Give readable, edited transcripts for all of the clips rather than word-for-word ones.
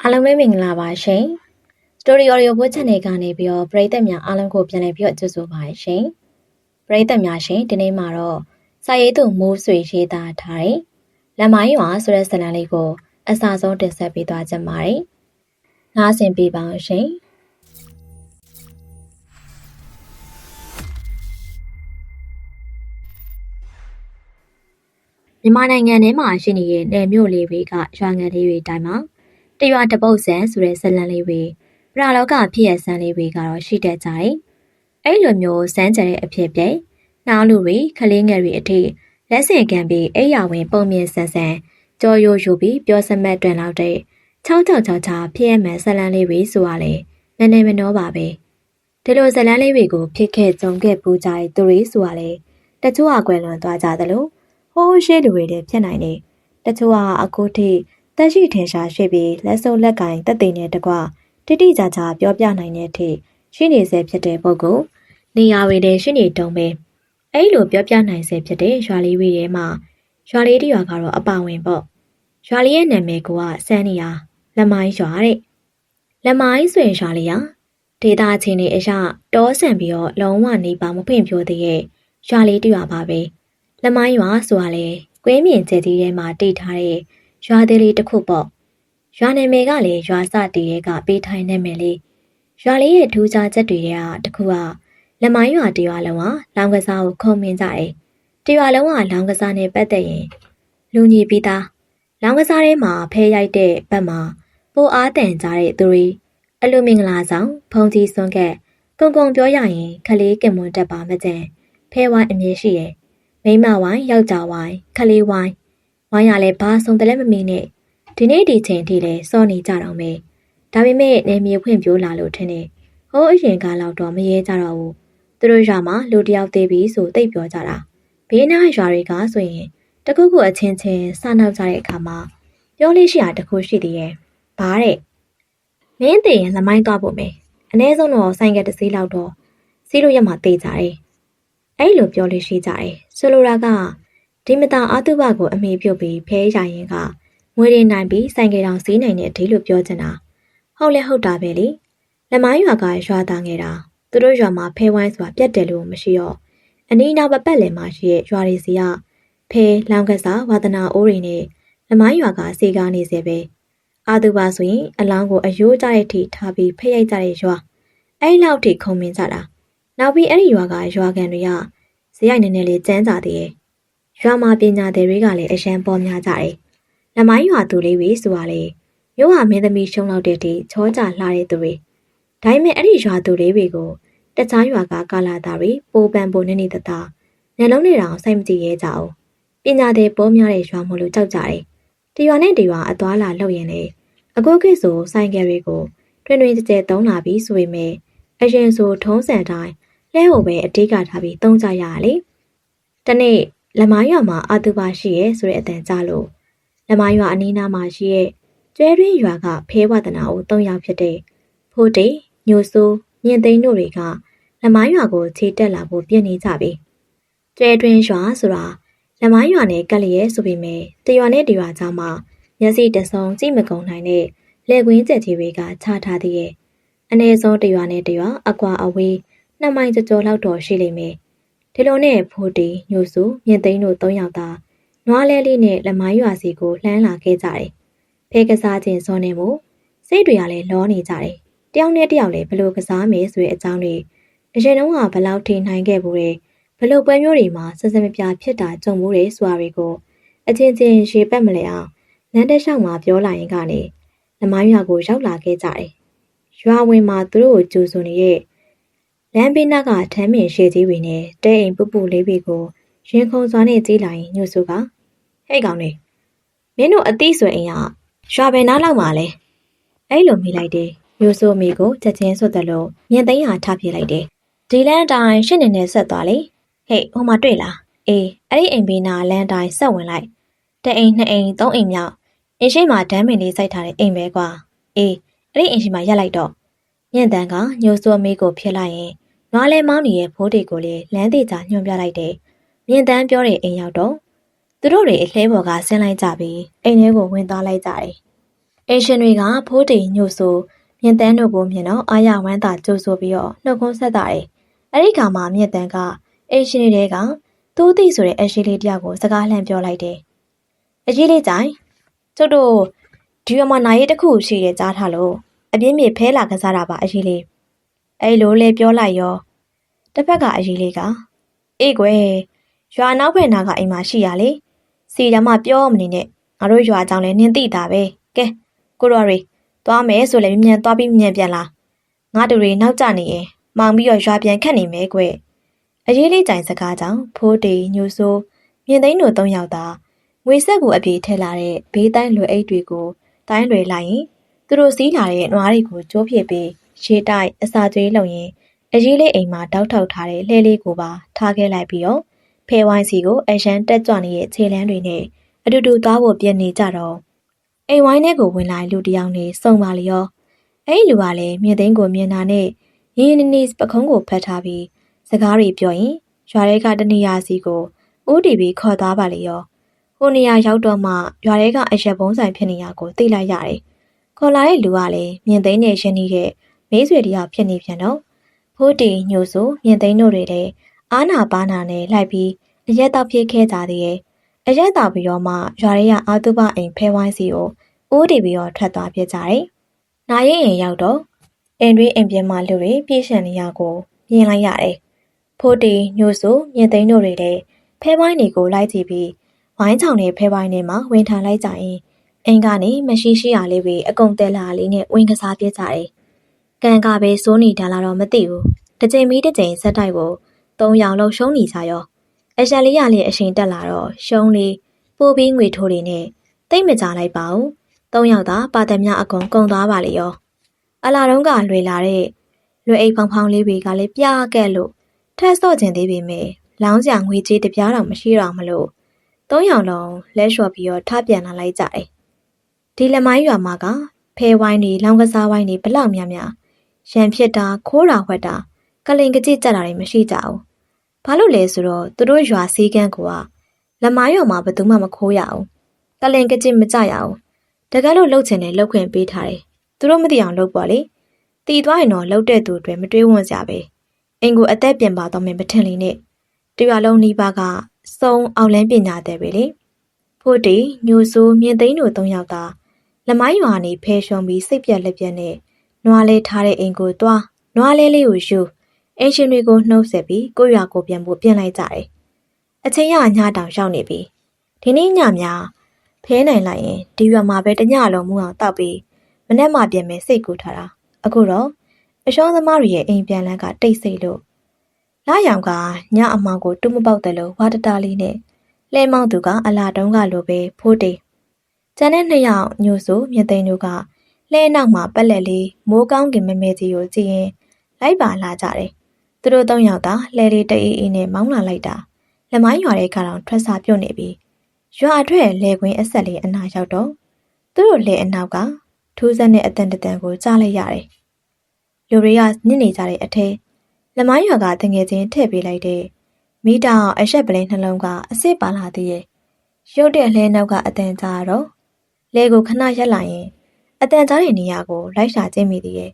အားလုံးပဲမင်္ဂလာပါရှင်။ Story Audio Book Channel ကနေပြီးတော့ပရိသတ်များအားလုံးကိုပြန်လည်ပြီးတော့ကြိုဆိုပါရှင်။ပရိသတ်များရှင်ဒီနေ့မှာတော့စာရေးသူမိုးဆွေရေးသားထားတဲ့လက်မိုင်းရွာဆိုတဲ့ဇာတ်လမ်းလေးကိုအစဆုံးတင်ဆက်ပေးသွားကြပါမယ်။နားဆင်ပေးပါအောင်ရှင်။မြန်မာနိုင်ငံထဲမှာရှိနေတဲ့နယ်မြို့လေးတွေကရွာငံလေးတွေတိုင်းမှာတရွာတပုတ်ဆန်ဆိုတဲ့ဇလံလေးတွေပရာလောကဖြစ်ရဆန်းလေးတွေကတော့ရှိတတ်ကြတယ်။အဲ့လိုမျိုးစမ်းကြတဲ့အဖြစ်ပြဲနှောင်းလူတွေကလေးငယ်တွေအထိလက်ဆင့်ကမ်းပြီးအိယာဝင်ပုံမြင်ဆန်းဆန်းကြော်ရိုးယူပြီးပြောစမတ်တွင်လောက်တဲ့666ဖြစ်ရမှန်ဇလံလေးတွေဆိုရလေမနေမနှောပါပဲ။ဒီလိုဇလံလေးတွေကိုဖြစ်ခဲ့ကြုံခဲ့ပူကြတဲ့သူတွေဆိုရလေတချို့အကွယ်လွန်သွားကြသလိုဟိုးရှိလူတွေလည်းဖြစ်နိုင်တယ်။တချို့ကအခုထိတက်ရှိထင်ရှားရှိပြီးလက်စုပ်လက်ကင်တက်သိနေတကွတိတိကျကျပြောပြနိုင်တဲ့အထိရှိနေစေဖြစ်တဲ့ပုဂ္ဂိုလ်နေရာတွေလည်းရှိနေတုံးပဲအဲ့လိုပြောပြနိုင်စေဖြစ်တဲ့ရွာလေးတွေထဲမှာရွာလေးတရွာကတော့အပါဝင်ပေါ့ရွာလေးရဲ့နာမည်ကစန်းနေရလက်မိုင်းရွာတဲ့လက်မိုင်းဆိုရင်ရွာလေးရဒေတာချင်းတွေအရတောဆန်ပြီးတော့လုံးဝနေပါမဖွင့်ပြသေးရဲ့ရွာလေးတရွာပါပဲလက်မိုင်းရွာဆိုတာလေကွင်းမြင့်ကျဲကြီးထဲမှာတည်ထားတဲ့ရွာသေးလေးတစ်ခုပေါ့ရွာနာမည်ကလည်းရွာစတည်ရဲကပေးထိုင်နေမယ်လေရွာလေးရဲ့ထူးခြားချက်တွေကတခုကလက်မိုင်းရွာတရွာလုံးကလောင်ကစားကိုခုံမြင်ကြတယ်တရွာလုံးကလောင်ကစားနဲ့ပတ်သက်ရင်လူညီပြီးသားလောင်ကစားထဲမှာဖဲရိုက်တဲ့ဘက်မှာပိုအားတန်ကြတဲ့သူတွေအလူမင်္ဂလာဆောင်ဖုံကြီးစွန်းကက်ကုံကုံပြောရရင်ခလေးကင်မွန်တက်ပါမကြံဖဲဝိုင်းအမြင်ရှိရဲ့မိမဝိုင်းယောက်ျားဝိုင်းခလေးဝိုင်းဝိုင်းရလဲဘာဆုံးတလဲမမီနဲ့ဒီနေ့ဒီချိန်ထိလဲစောနေကြတော့မယ်ဒါပေမဲ့နေမြေဖွင့်ပြိုးလာလို့ထင်တယ်ဟိုးအရင်ကလောက်တော့မရဲကြတော့ဘူးသူတို့ရွာမှာလူတယောက်သေးပြီဆိုသိပ်ပြောကြတာဘေးနားရွာတွေကဆိုရင်တခုခုအချင်းချင်းစနောက်ကြတဲ့အခါမှာပြောလေးရှိတာတခုရှိသေးရဲ့ဘာတဲ့မင်းသိရင်လမိုင်းသွားဖို့မယ်အနည်းဆုံးတော့ဆိုင်ကတစ်စီးလောက်တော့စီးလို့ရမှသိကြတယ်အဲ့လိုပြောလေးရှိကြတယ်ဆိုလိုတာကဒီမတာအာတုဘကိုအမေပြုတ်ပြီးဖဲရရင်ကငွေတွေနိုင်ပြီးဆိုင်ကတောင်စီးနိုင်တဲ့အထိလို့ပြောချင်တာဟုတ်လဲဟုတ်တာပဲလေလက်မိုင်းရွာကရွာသားငယ်တာသူတို့ရွာမှာဖဲဝိုင်းဆိုတာပြတ်တယ်လို့မရှိတော့အနီးနောက်ပတ်လည်မှာရှိတဲ့ရွာတွေစီကဖဲလောင်ကစားဝါသနာအိုးတွေနဲ့လက်မိုင်းရွာကစေကားနေစေပဲအာတုဘဆိုရင်အလောင်းကိုအယိုးကြတဲ့အထိထားပြီးဖဲရိုက်ကြတဲ့ရွာအဲ့လောက်ထိခုံမြင်ကြတာနောက်ပြီးအဲ့ဒီရွာကရွာကန်တွေကဇေယိုက်နေနေလေးကျန်းကြသေးရဲ့ရွာမှာပညာသည်တွေကလည်းအရန်ပေါ်များကြတယ်လက်မိုင်းရွာသူလေးတွေဆိုတာလေမြို့ဟာမင်းသမီးရှုံးလောက်တဲ့ထိချောကြလှတဲ့သူတွေဒါပေမဲ့အဲ့ဒီရွာသူလေးတွေကိုတခြားရွာကကာလာသားတွေပိုပန်ပိုနေနေတသားညလုံးနေတောင်စိတ်မကြည်ရဲကြအောင်ပညာသည်ပေါ်များတဲ့ရွာမို့လို့ကြောက်ကြတယ်တရွာနဲ့တရွာအသွားလာလှုပ်ရင်လေအခုခေတ်ဆိုဆိုင်ကယ်တွေကိုတွင်တွင်ကြဲသုံးလာပြီးဆိုပေမဲ့အရင်ဆိုထုံးစံတိုင်းလဲဟိုပဲအတိတ်ကထားပြီးသုံးကြရတာလေတနေ့လက်မိုင်းရွာမှာအာတုဘရှိရဲဆိုတဲ့အတန်ကြားလို့လက်မိုင်းရွာအနီးနားမှာရှိရဲ့ကျွဲတွင်းရွာကဖဲဝဒနာကို၃ယောက်ဖြစ်တဲ့ဖိုးတေညိုစိုးမြင့်သိန်းတို့တွေကလက်မိုင်းရွာကိုခြေတက်လာဖို့ပြင်နေကြပြီကျွဲတွင်းရွာဆိုတာလက်မိုင်းရွာနဲ့ကပ်လျက်ဆိုပေမဲ့တရွာနဲ့တရွာကြားမှာမျက်စိတဆုံကြည့်မကုန်နိုင်တဲ့လက်ကွင်းကျက်ကြီးတွေကခြားထားသေးရဲ့အနည်းဆုံးတရွာနဲ့တရွာအကွာအဝေး2မိုင်ကျော်လောက်တော့ရှိလိမ့်မယ်ဒီလိုနဲ့ဖိုးတေညိုစိုးမြင့်သိန်းတို့၃ယောက်သာနွားလဲလေးနဲ့လက်မိုင်းရွာစီကိုလှမ်းလာခဲ့ကြတယ်ဖဲကစားခြင်းစောနေမှုစိတ်တွေကလည်းလောနေကြတယ်တယောက်နဲ့တယောက်လည်းဘလို့ကစားမယ်ဆိုတဲ့အကြောင်းတွေအရင်တုန်းကဘလောက်ထိနိုင်ခဲ့ဘူးတဲ့ဘလို့ပွဲမျိုးတွေမှာဆက်စပ်မပြဖြစ်တာကြုံမှုတွေဆိုတာတွေကိုအချင်းချင်းရှေ့ပတ်မလဲအောင်လမ်းတစ်လျှောက်မှာပြောလာရင်ကနေလက်မိုင်းရွာကိုရောက်လာခဲ့ကြတယ်ရွာဝင်မှာသူတို့ကိုကြိုဆိုနေတဲ့လမ်းဘေးနားကထမ်းမြင်ရှေ့ကြီးတွေနဲ့တဲအိမ်ပူပူလေးတွေကိုရင်ခုန်စွာနဲ့ကြည့်လိုက်ရင်ညှို့စုကဟဲ့ကောင်လေးမင်းတို့အတိဆိုအိမ်ကရွာဘယ်နားလောက်မှာလဲအဲ့လိုမိလိုက်တယ်ညှို့စုမိကိုချက်ချင်းဆွတ်တယ်လို့မြင်သိန်းဟာထပြလိုက်တယ်ဒီလမ်းတိုင်းရှင်းနေနေဆက်သွားလေဟေ့ဟိုမှာတွေ့လားအေးအဲ့ဒီအိမ်ဘေးနားလမ်းတိုင်းဆက်ဝင်လိုက်တအိမ်2အိမ်3အိမ်မြောက်အင်းရှိမှာဒမ်းပင်လေးစိုက်ထားတဲ့အိမ်ပဲကွာအေးအဲ့ဒီအိမ်ရှိမှာရက်လိုက်တော့မြင့်တန်းကညှို့စုမိကိုဖြစ်လိုက်ရင်နွားလဲမောင်းနေတဲ့ဖိုးတေကိုလည်းလမ်းသေးချာညွှန်ပြလိုက်တယ်မြင့်တန်းပြောတဲ့အိမ်ရောက်တော့သူတို့တွေအလှဲပေါ်ကဆင်းလိုက်ကြပြီးအိမ်ထဲကိုဝင်သွားလိုက်ကြတယ် အိမ်ရှင်တွေကဖိုးတီညို့ဆိုမြင့်တန်းတို့ကိုမြင်တော့အာရဝမ်းသာကြိုဆိုပြီးတော့နှုတ်ခွန်းဆက်တာတယ်။အဲ့ဒီခါမှာမြင့်တန်းကအိမ်ရှင်တွေကသူ့သိဆိုတဲ့အရှိလေးတယောက်ကိုစကားလှမ်းပြောလိုက်တယ်။အကြီးလေးကြိုင်ကျုပ်တို့ဒီမှာနာရီတစ်ခုရှိရကြားထားလို့အပြင်းပြေဖဲလာကစားတာပါအကြီးလေး။အဲ့လိုလေပြောလိုက်ရောတစ်ဖက်ကအကြီးလေးကအေးကွယ်ရွာနောက်ဖက်နာကအိမ်မှာရှိရလေစီရမပြောမနေနဲ့ငါတို့ရွာကြောင်လဲနင်းသိတာပဲကဲကိုရော်ရီသွားမယ်ဆိုလည်းမြန်သွားပြီးမြန်ပြန်လာငါတို့တွေနောက်ကျနေရင်မောင်ပြီးတော့ရွာပြန်ခတ်နေမယ်ကွအရေးလေးကြိုင်စကားကြောင့်ဖိုးတေညိုဆိုမြင်သိန်းတို့၃ယောက်သာငွေဆက်ကိုအပြေထည့်လာတဲ့ဘေးတိုင်းလွယ်အိတ်တွေကိုတိုင်းလွယ်လိုက်ရင်သူတို့စီးလာတဲ့နွားတွေကိုကျိုးဖြစ်ပြီးရှေးတိုက်အစာကျွေးလုံရင်အရေးလေးအိမ်မှာတောက်ထောက်ထားတဲ့လှဲလေးကိုပါထားခဲ့လိုက်ပြီးတော့ဖဲဝိုင်းစီကိုအရန်တက်ကြွနေတဲ့ခြေလမ်းတွေနဲ့အတူတူသွားဖို့ပြင်နေကြတော့အိမ်ဝိုင်းထဲကိုဝင်လာလူတယောက်နဲ့စုံပါလျောအဲ့ဒီလူကလည်းမြင့်သိန်းကိုမြင်တာနဲ့ရင်းနေပခုံးကိုဖတ်ထားပြီးစကားတွေပြောရင်ရွာထဲကတနေရာစီကိုဦးတီပြီးခေါ်သွားပါလေရောဟိုနေရာရောက်တော့မှရွာထဲကအရက်ပုံးဆိုင်ဖြစ်နေရကိုသိလိုက်ရတယ်ခေါ်လာတဲ့လူကလည်းမြင့်သိန်းနဲ့ရင်းနှီးတဲ့မိတ်ဆွေတယောက်ဖြစ်နေပြန်တော့ဖိုးတီညို့ဆိုမြင့်သိန်းတို့တွေလည်းအာနာပါနာနဲ့လိုက်ပြီးအရက်တောက်ဖြစ်ခဲ့ကြသေးရဲ့အရက်တောက်ပြီးတော့မှရွာထဲကအာတုပအိမ်ဖဲဝိုင်းစီကိုဦးတီပြီးတော့ထွက်သွားပြကြတယ်။နာရီရင်ရောက်တော့အိမ်တွင်းအိမ်ပြင်မှာလူတွေပြေးရှံနေရကိုမြင်လိုက်ရတယ်။ဖိုးတီညို့ဆိုမြင့်သိန်းတို့တွေလည်းဖဲဝိုင်းတွေကိုလိုက်ကြည့်ပြီးဝိုင်းချောင်တဲ့ဖဲဝိုင်းထဲမှာဝင်ထားလိုက်ကြရင်အိမ်ကနေမရှိရှိရလေးပဲအကုန်တဲလာလေးနဲ့ဝင်ကစားပြကြတယ်။ကန်ကပဲစိုးနေတာလားတော့မသိဘူး။တစ်ချိန်ပြီးတစ်ချိန်ဆက်တိုက်ကို၃ယောက်လုံးရှုံးနေကြရောအရှက်လေးရလေးအရှင်တက်လာတော့ရှုံးလေးပို့ပြီးငွေထိုးလေးနဲ့တိတ်မကြလိုက်ပါဘူး၃ယောက်သာပါသက်များအကုန်ကုန်သွားပါလေရောအလာတုံးကလွေလာတဲ့လွေအိတ်ဖောင်ဖောင်လေးတွေကလည်းပြားကဲ့လို့ထက်ဆော့ကျင်သေးပေမဲ့လောင်းစရာငွေကြေးတပြားတောင်မရှိတော့မလို့၃ယောက်လုံးလဲလျှော်ပြီးတော့ထပြန်လာလိုက်ကြတယ်ဒီလက်မိုင်းရွာမှာကဖဲဝိုင်းတွေလောင်းကစားဝိုင်းတွေဘလောက်များများရန်ဖြစ်တာခိုးတာဝှက်တာကလင်ကကြစ်ကြက်တာတွေမရှိကြဘူးဘာလို့လဲဆိုတော့သူတို့ရွာစည်းကမ်းကလက်မိုင်းရွာမှာဘယ်သူမှမခိုးရအောင်ကလင်ကကြစ်မကြရအောင်တကယ်လို့လှုပ်ချင်တယ်လှုပ်ခွင့်ပေးထားတယ်သူတို့မသိအောင်လှုပ်ပါလေတီသွားရင်တော့လှုပ်တဲ့သူတွေမတွေးဝန်းကြပဲအင်ကိုအသက်ပြင်ပါတော့မယ်မထင်လေနဲ့တရွာလုံးနီးပါးကစုံအောင်လန်းပညာတဲ့ပဲလေဖိုးတီညိုဆိုမြင့်သိန်းတို့၃ယောက်သာလက်မိုင်းရွာနေဖဲရှုံပြီးစိတ်ပြက်လက်ပြက်နဲ့နွားလေးထားတဲ့အိမ်ကိုသွားနွားလေးလေးကိုယူအင်ရှင်တွေကိုနှုတ်ဆက်ပြီးကိုရွာကိုပြန်ဖို့ပြင်လိုက်ကြတယ်အချိန်ရညတောင်ရောက်နေပြီဒီနေ့ညများဖဲနိုင်လိုက်ရင်ဒီရွာမှာပဲတညလုံးမူအောင်တောက်ပြီးမနေ့မှပြင်မယ်စိတ်ကူထားတာအခုတော့အရှောင်းသမားတွေရဲ့အိမ်ပြန်လန်းကတိတ်ဆိတ်လို့လာရောင်ကညအမောင်ကိုတူးမပေါက်တယ်လို့ဝါတတာလေးနဲ့လဲမောင်းသူကအလာတုံးကလိုပဲဖိုးတေကျန်တဲ့၂ယောက်ညို့ဆိုမြသိန်းတို့ကလဲနောက်မှာပက်လက်လေးမိုးကောင်းကင်မဲမဲကြီးကိုကြည့်ရင်လိုက်ပါလာကြတယ်သူတို့၃ယောက်သာလဲလေးတအေးအေးနဲ့မောင်းလာလိုက်တာလက်မိုင်းရွာတဲ့ကတော့ထွက်စာပြုတ်နေပြီရွာအထွက်လဲခွင်းအဆက်လေးအနာရောက်တော့သူတို့လဲအနောက်ကထူးဆန်းတဲ့အတန်တန်ကိုကြားလိုက်ရတယ်လူတွေကညစ်နေကြတဲ့အထဲလက်မိုင်းရွာကတငယ်ချင်းထည့်ပေးလိုက်တဲ့မိတောင်အဆက်ပလင်းနှလုံးကအစ်စ်ပါလာသေးရဲ့ရုတ်တဲ့လဲနောက်ကအတန်ကြားတော့လဲကိုခဏရက်လာရင်အတန်ကြားတဲ့နေရာကိုလိုက်ရှာကြည့်မိသေးရဲ့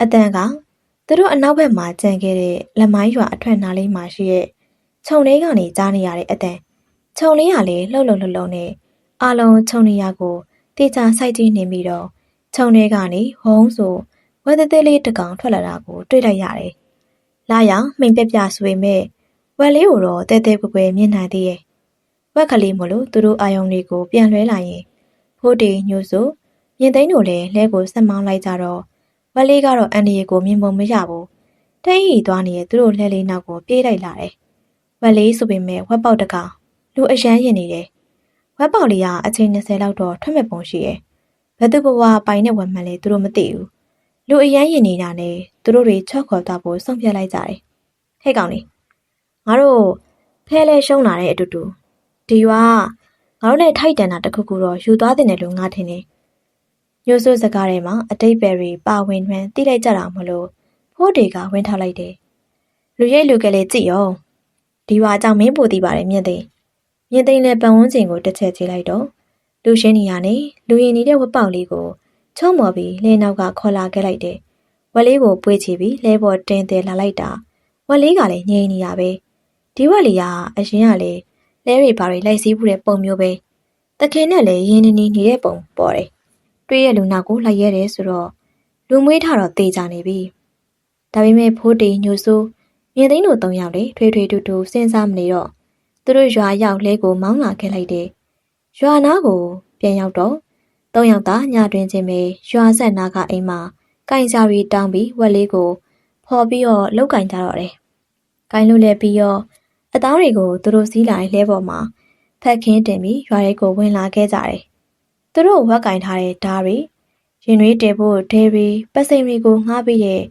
အတန်ကသူတို့အနောက်ဘက်မှာကျန်ခဲ့တဲ့လက်မိုင်းရွာအထွက်နားလေးမှာရှိရဲ့ခြုံလေးကနေကြားနေရတဲ့အတန်ခြုံလေးကလည်းလှုပ်လှုပ်လှုပ်လှုပ်နဲ့အလုံးခြုံနေရကိုတေချာစိုက်ကြည့်နေပြီးတော့ခြုံထဲကနေဝုန်းဆိုဝက်သေးသေးလေးတကောင်ထွက်လာတာကိုတွေ့လိုက်ရတယ်။လာရောင်မိန်ပြပြဆွေမဲ့ဝက်လေးကိုတော့တဲတဲကွယ်ကွယ်မြင်နိုင်သေးရဲ့။ဝက်ကလေးမလို့သူတို့အာယုံတွေကိုပြန်လွှဲလာရင်ဖိုးတေညို့ဆိုမြင်သိန်းတို့လည်းလဲကိုဆက်မောင်းလိုက်ကြတော့ဝက်လေးကတော့အန်ဒီရီကိုမြင်ပုံမရဘူး။တိတ်ဟီသွားနေတဲ့သူတို့လှဲလေးနောက်ကိုပြေးလိုက်လာတယ်။ဝက်လေးဆိုပေမဲ့ဝက်ပေါက်တကောင်လူအရန်ရင်နေတယ်။ဝက်ပေါက်လေးကအချိန်20လောက်တော့ထွက်မဲ့ပုံရှိရဲ့။ဘယ်သူဘဝပိုင်နဲ့ဝက်မှန်လဲသူတို့မသိဘူး။လူအရန်ရင်နေတာနဲ့သူတို့တွေချော့ခေါ်သွားဖို့ဆုံးဖြတ်လိုက်ကြတယ်။ဟဲ့ကောင်လေးငါတို့ဖဲလဲရှုံးလာတဲ့အတူတူဒီရွာငါတို့နဲ့ထိုက်တန်တာတခုခုတော့ယူသွားတဲ့လို့ငါထင်တယ်။ညို့ဆိုးစကားထဲမှာအတိတ်ပဲတွေပါဝင်မှန်းသိလိုက်ကြတာမလို့ဖိုးတေကဝင်ထားလိုက်တယ်။လူရိတ်လူကလေးကြည့်ရောဒီရွာအကြောင်းမင်းပို့သိပါတယ်မြင့်သိန်းလည်းပန်ဝန်းကျင်ကိုတစ်ချက်ကြည့်လိုက်တော့ လူရှင်းနေရနဲ့လူရင်နေတဲ့ဝက်ပေါက်လေးကိုချုံမော်ပြီးလဲနောက်ကခေါ်လာခဲ့လိုက်တယ်။ဝက်လေးကိုပွေးချပြီးလဲပေါ်တင်တယ်လာလိုက်တာဝက်လေးကလည်းငြိမ်နေရပဲ။ဒီဝက်လေးကအရင်ကလေလဲရီပါရီလိုက်စည်းမှုတဲ့ပုံမျိုးပဲ။တခင်နဲ့လည်းရင်းနေနေတဲ့ပုံပေါ်တယ်။တွေးရလူနောက်ကိုလိုက်ရဲတယ်ဆိုတော့လူမွေးထတော့တေးကြနေပြီ။ဒါပေမဲ့ဖိုးတီညိုဆိုးမြင်သိန်းတို့၃ယောက်လေထွေထွေတူတူစဉ်းစားမနေတော့သူတို့ရွာရောက်လဲကိုမောင်းလာခဲ့လိုက်တယ်။ရွာနာကိုပြန်ရောက်တော့၃ယောက်သာညတွင်ချင်းပဲရွာဆက်နာကအိမ်မှာကင်စာရီတောင်းပြီးဝက်လေးကိုဖော်ပြီးတော့လောက်ကင်ကြတော့တယ်။ကင်လို့လဲပြီးတော့အသားတွေကိုသူတို့စီးလာလဲပေါ်မှာဖက်ခင်းတင်ပြီးရွာရဲကိုဝင်လာခဲ့ကြတယ်။သူတို့ဝက်ကင်ထားတဲ့ဓားရီရင်ရွေးတဲဖို့ဒဲရီပတ်စိန်တွေကိုငှားပြီးရဲ့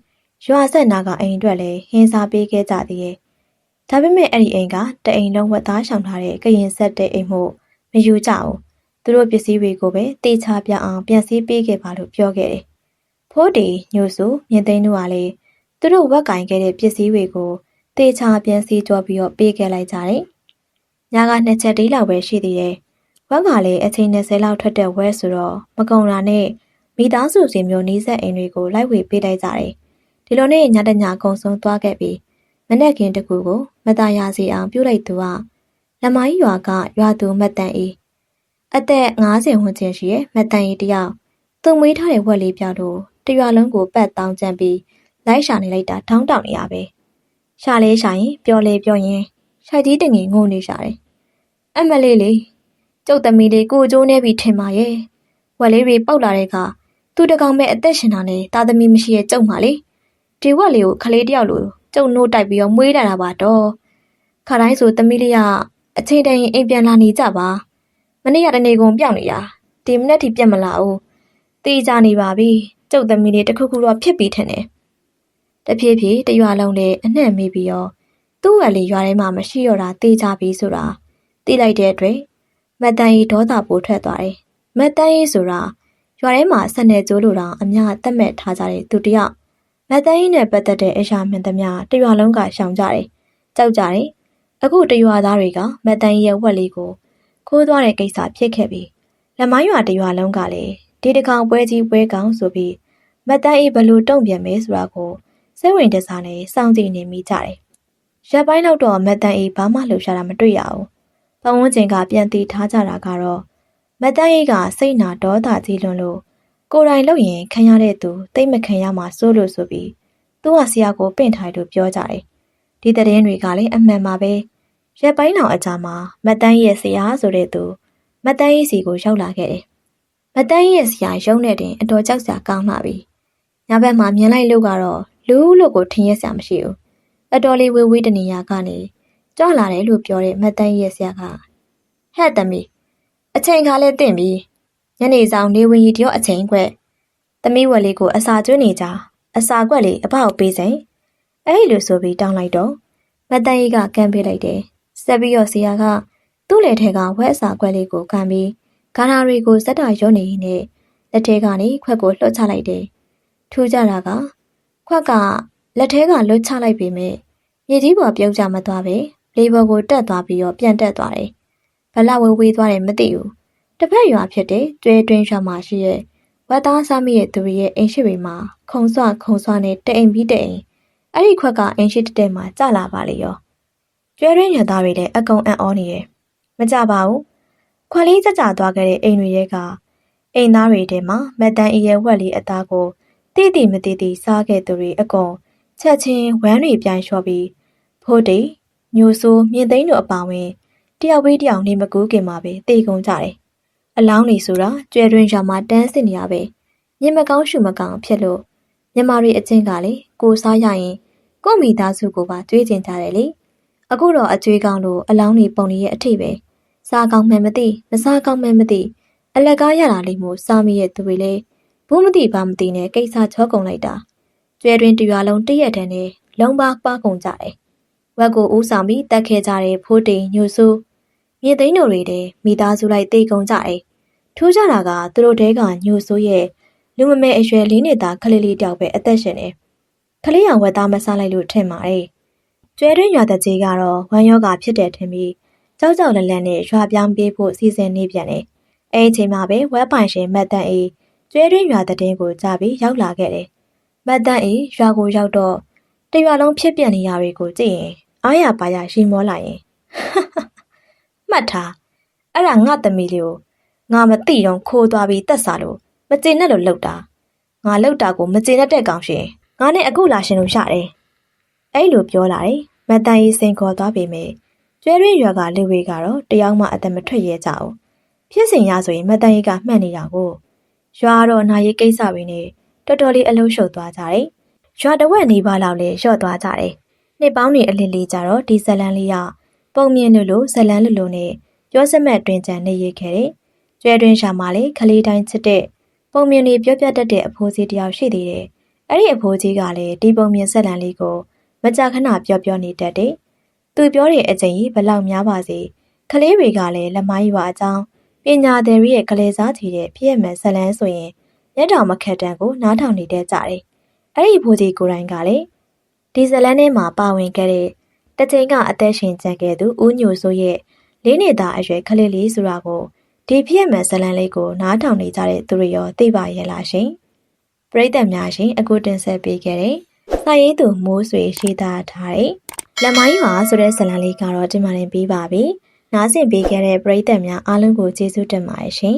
ရွာဆက်နာကအိမ်အတွက်လည်းဟင်းစားပေးခဲ့ကြသေးရဲ့။ဒါပေမဲ့အဲ့ဒီအိမ်ကတအိမ်လုံးဝက်သားရှောင်ထားတဲ့ကရင်ဆက်တဲ့အိမ်မို့မယူကြဘူး။သူတို့ပစ္စည်းတွေကိုပဲတေချာပြအောင်ပြန်စည်းပေးခဲ့ပါလို့ပြောခဲ့တယ်။ဖိုးတီညိုစုမြင်သိန်းတို့ကလည်းသူတို့ဝက်ကင်ခဲ့တဲ့ပစ္စည်းတွေကိုတေချာပြန်စည်းကြောပြီးတော့ပေးခဲ့လိုက်ကြတယ်။ညက2ချက်တီးလောက်ပဲရှိသေးတယ်။ဝက်ကလည်းအချိန်20လောက်ထွက်တဲ့ဝဲဆိုတော့မကုံတာနဲ့မိသားစုစီမျိုးနီးစပ်အိမ်တွေကိုလိုက်ဝေပေးလိုက်ကြတယ်။ဒီလိုနဲ့ညတညကုံဆုံးသွားခဲ့ပြီးမနက်ခင်းတကူကိုမตาရစီအောင်ပြုတ်လိုက်သူကလမိုင်းရွာကရွာသူမတ်တန်အေးအသက်50ဝန်းကျင်ရှိရဲ့မတ်တန်အေးတယောက်သူမွေးထားတဲ့ဝက်လေးပြောက်လို့တရွာလုံးကိုပတ်တောင်းကျန်ပြီးလိုက်ရှာနေလိုက်တာထောင်းတောင်နေရပဲရှာလဲရှာရင်ပြောလဲပြောရင်ရှိုက်ကြီးတငယ်ငိုနေရှာတယ်အမလေးလေးကျုပ်သမီးလေးကိုကျိုးနေပြီထင်ပါရဲ့ဝက်လေးတွေပေါက်လာတဲ့ကသူတကောင်မဲ့အသက်ရှင်တာနဲ့သားသမီးမရှိရဲ့ကျုပ်မှလေဒီဝက်လေးကိုခလေးတယောက်လိုကျုပ်နိုးတိုက်ပြီးတော့မွေးလာတာပါတော့ခါတိုင်းဆိုသမီးလေးကအချိန်တန်ရင်အိမ်ပြန်လာနေကြပါမနေ့ကတနေ့ကုန်ပြောင်းနေတာဒီမနေ့ထိပြတ်မလာဘူးတေးကြနေပါပြီကျုပ်သမီးလေးတခုခုတော့ဖြစ်ပြီးထင်တယ်တဖြည်းဖြည်းတရွာလုံးလည်းအနှံ့မိပြီးတော့သူ့ဝက်လေးရွာထဲမှာမရှိတော့တာတေးကြပြီဆိုတာသိလိုက်တဲ့အတွက်မတ်တန်ကြီးဒေါသပိုထွက်သွားတယ်မတ်တန်ကြီးဆိုတာရွာထဲမှာဆက်နေကြိုးလိုတောင်အများတက်မဲ့ထားကြတဲ့သူတယောက်မတ်တန်ကြီးနဲ့ပတ်သက်တဲ့အရာမှန်သမျှတရွာလုံးကရှောင်ကြတယ်ကြောက်ကြတယ်အခုတရွာသားတွေကမတ်တန်ကြီးရဲ့ဝက်လေးကိုခိုးသွားတဲ့ကိစ္စဖြစ်ခဲ့ပြီးလက်မိုင်းရွာတရွာလုံးကလည်းဒီတကောင်ပွဲကြီးပွဲကောင်ဆိုပြီးမတ်တန်ကြီးဘလို့တုံ့ပြန်မဲဆိုတာကိုစိတ်ဝင်တစားနဲ့စောင့်ကြည့်နေမိကြတယ်ရက်ပိုင်းလောက်တော့မတ်တန်ကြီးဘာမှလှုပ်ရှားတာမတွေ့ရဘူးပတ်ဝန်းကျင်ကပြန်တီထားကြတာကတော့မတ်တန်ကြီးကစိတ်နာဒေါသကြီးလွန်းလို့ကိုယ်တိုင်လုပ်ရင်ခံရတဲ့သူတိတ်မခံရမှာစိုးလို့ဆိုပြီးသူ့ဟာဆရာကိုပင့်ထားလို့ပြောကြတယ်ဒီသတင်းတွေကလည်းအမှန်ပါပဲရက်ပိုင်းလောက်အကြာမှာမတ်တန်းရဲ့ဆရာဆိုတဲ့သူမတ်တန်းရဲ့စီကိုရောက်လာခဲ့တယ်မတ်တန်းရဲ့ဆရာရုံးနေတဲ့အတော်ကြောက်စရာကောင်းလာပြီညဘက်မှာမြင်လိုက်လို့ကတော့လူလို့ကိုထင်ရစရာမရှိဘူးအတော်လေးဝေးဝေးတနေရာကနေကြွလာတယ်လို့ပြောတဲ့မတ်တန်းရဲ့ဆရာကဟဲ့သမီးအချိန်ခါလဲတင့်ပြီညနေဆောင်နေဝင်ရီတရော့အချိန်ခွက်သမီးဝက်လေးကိုအစာကျွေးနေကြအစာခွက်လေးအဖောက်ပေးစိန်အဲ့လိုဆိုပြီးတောင်းလိုက်တော့မတ်တန်းကြီးကကမ်းပေးလိုက်တယ်ဆက်ပြီးတော့ဆရာကသူ့လက်ထဲကဝက်အစာခွက်လေးကိုခံပြီးဂါရာတွေကိုစက်တာရုံးနေရင်းနဲ့လက်ထဲကနေခွက်ကိုလှုပ်ချလိုက်တယ်ထူးကြတာကခွက်ကလက်ထဲကလွတ်ချလိုက်ပေမဲ့မြေကြီးပေါ်ပြုတ်ကျမသွားပဲလေပေါ်ကိုတက်သွားပြီးတော့ပြန်တက်သွားတယ်ဘလဝေးဝေးသွားတယ်မသိဘူးတစ်ဖက်ရွာဖြစ်တဲ့ကျွဲတွင်းရွာမှာရှိရဲ့ဝက်သားစားမိရဲ့သူရဲ့အိမ်ရှိတွေမှာခုံဆွနဲ့တအိမ်ပြီးတအိမ်အဲ့ဒီခွက်ကအိမ်ရှိတဲ့မှာကျလာပါလေရောကျွဲရင်းရသားတွေလည်းအကုန်အံ့ဩနေတယ်မကြပါဘူးခွက်လေးကြသွားခဲ့တဲ့အိမ်တွေရဲ့ကအိမ်သားတွေထဲမှာမက်တန်အီရဲ့ဝက်လေးအသားကိုတိတိမတိတိစားခဲ့သူတွေအကုန်ချက်ချင်းဝမ်းတွေပြန်လျှော်ပြီးဖိုးတိညိုဆိုးမြင့်သိန်းတို့အပါဝင်တယောက်ပြီးတယောက်နေမကူးခင်မှာပဲတေကုန်ကြတယ်အလောင်းတွေဆိုတာကျွဲတွင်းရွာမှာတန်းစစ်နေရပဲမြင်မကောင်းရှုမကောင်းဖြစ်လို့မြမတွေအချင်းကလေကိုစားရရင်ကိုမိသားစုကိုပါတွေးကျင်ကြတယ်လေအခုတော့အကျွေးကောင်းလို့အလောင်းတွေပုံနေရဲ့အထိပဲစားကောင်းမှန်မသိမစားကောင်းမှန်မသိအလက်ကားရတာလေးမျိုးစားမိရဲ့သူတွေလေဘူးမသိဘာမသိနဲ့ကိစ္စချောကုန်လိုက်တာကျွဲတွင်တရွာလုံးတရက်တန်းနဲ့လုံးပါကုန်ကြတယ်ဝက်ကိုဦးဆောင်ပြီးတက်ခဲ့ကြတဲ့ဖိုးတိန်ညိုဆိုးမြေသိန်းတို့တွေတဲ့မိသားစုလိုက်တေကုန်ကြတယ်ထူးကြတာကသူတို့တဲကညိုဆိုးရဲ့လူမမဲအရွယ်လေးနှစ်သားခလေးလေးတယောက်ပဲအသက်ရှင်နေခလေးရဝက်သားမစားလိုက်လို့ထင်ပါတယ်ကျွဲတွင်းရွာတကြီးကတော့ဝမ်းယောဂါဖြစ်တယ်ထင်ပြီးကြောက်လန့်လန့်နဲ့ရွာပြောင်းပြေးဖို့စီစဉ်နေပြန်တယ် အဲ့ဒီအချိန်မှာပဲဝက်ပိုင်ရှင်မတ်တန်အေးကျွဲတွင်းရွာတဲ့တင်းကိုကြားပြီးရောက်လာခဲ့တယ်။မတ်တန်အေးရွာကိုရောက်တော့တရွာလုံးဖြစ်ပြနေရတွေကိုကြည့်ရင်အားရပါရရှိမောလာရင်မှတ်ထားအဲ့ဒါငါသမီးလေးကိုငါမသိတော့ခိုးသွားပြီးတက်စားလို့မကျေနပ်လို့လှုပ်တာငါလှုပ်တာကိုမကျေနပ်တဲ့ကောင်ရှင်ငါနဲ့အခုလာရှင်လို့ရတယ်အဲ့လိုပြောလာတယ်မတ်တန်အေးစိန်ခေါ်သွားပေမဲ့ကျွဲတွင်းရွာကလူတွေကတော့တယောက်မှအသက်မထွက်ရဲကြဘူးဖြစ်စဉ်ရဆိုရင်မတ်တန်အေးကမှတ်နေတာကိုရွာတော့နာရီကိစ္စတွေနဲ့တော်တော်လေးအလုံးရှုပ်သွားကြတယ်ရွာတဝက်နေပါလောက်လဲလျှော့သွားကြတယ်နှစ်ပေါင်းတွေအလင်းလေးကြတော့ဒီဇလန်လေးကပုံမြင်လို့ဇလန်လို့နဲ့ပြောစမဲ့တွင်ကြံနေရခဲ့တယ်ကျွဲတွင်းရှာမှာလေခလေးတိုင်းချစ်တဲ့ပုံမြင်တွေပြောပြတတ်တဲ့အဖိုးကြီးတယောက်ရှိသေးတယ်အဲ့ဒီအဖိုးကြီးကလည်းဒီပုံမြင်ဇလန်လေးကိုမကြာခဏပြောနေတတ်တယ်သူပြောတဲ့အချိန်ကြီးဘလောက်များပါစေခလေးတွေကလည်းလက်မိုင်းရွာအကြောင်းပညာသည်ရဲ့ကလေးစားချီတဲ့ဖြစ်ရမယ်ဇလန်းဆိုရင်ရက်တော်မခက်တန်ကိုနားထောင်နေတဲ့ကြတယ်အဲ့ဒီဖိုးကြီးကိုယ်တိုင်ကလည်းဒီဇလန်းထဲမှာပါဝင်ခဲ့တဲ့တချိန်ကအသက်ရှင်ကျန်ခဲ့သူဦးညိုစိုးရဲ့လေးနှစ်သားအရွယ်ခလေးလေးဆိုတာကိုဒီဖြစ်ရမယ်ဇလန်းလေးကိုနားထောင်နေကြတဲ့သူတွေရောသိပါရဲ့လားရှင်ပရိသတ်များရှင်အခုတင်ဆက်ပေးခဲ့တဲ့စာရေးသူမိုးဆွေရှိသားထားတဲ့လက်မိုင်းရွာဆိုတဲ့ဇလန်းလေးကတော့ဒီမှာနေပြီးပါပြီနားဆင်ပေးခဲ့တဲ့ပရိသတ်များအားလုံးကိုကျေးဇူးတင်ပါတယ်ရှင်